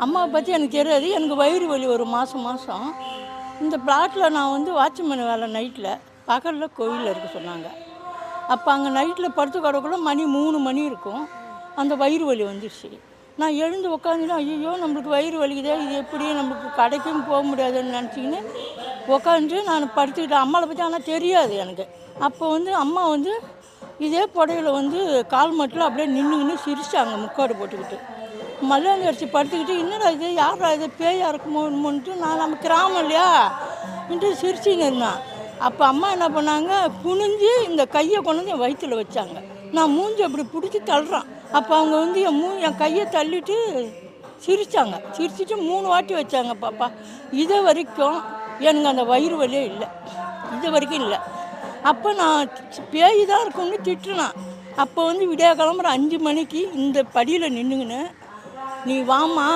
அம்மாவை பற்றி எனக்கு தெரியாது. எனக்கு வயிறு வலி ஒரு மாதம் மாதம். இந்த பிளாட்டில் நான் வந்து வாட்ச்மேன் வேலை நைட்டில், பகலில் கோயிலில் இருக்க சொன்னாங்க. அப்போ அங்கே நைட்டில் படுத்து கிடக்குள்ள மணி 3 மணி இருக்கும். அந்த வயிறு வலி வந்துடுச்சு. நான் எழுந்து உட்காந்துட்டு ஐயோ நம்மளுக்கு வயிறு வலிக்குதே, இது எப்படி நம்மளுக்கு கடைக்கும் போக முடியாதுன்னு நினச்சிக்கின்னு உட்காந்துட்டு நான் படுத்துக்கிட்டேன். அம்மாவை பற்றி ஆனால் தெரியாது எனக்கு. அப்போ வந்து அம்மா வந்து இதே புடையில வந்து கால் மட்டில் அப்படியே நின்றுக்கின்னு சிரிச்சாங்க முக்காடு போட்டுக்கிட்டு. மல்லாந்து அடிச்சு படுத்துக்கிட்டு என்னடா இது யாரா இது பேயா இருக்குமோன்ட்டு நான் நம்ம கிராமம் இல்லையா இன்ட்டு சிரிச்சின்னு இருந்தேன். அப்போ அம்மா என்ன பண்ணாங்க, குனிஞ்சு இந்த கையை கொண்டு வந்து என் வயிற்றில் வச்சாங்க. நான் மூஞ்சி அப்படி பிடிச்சி தள்ளுறான். அப்போ அவங்க வந்து என் கையை தள்ளிட்டு சிரித்தாங்க. சிரிச்சிட்டு 3 வாட்டி வச்சாங்க. பாப்பா இது வரைக்கும் எனக்கு அந்த வயிறு வலியே இல்லை, இது வரைக்கும் இல்லை. அப்போ நான் பேய் தான் இருக்கும்னு திட்டுனேன். அப்போ வந்து விடிய கிளம்புற 5 மணிக்கு இந்த படியில் நின்றுங்கன்னு நீ வாமா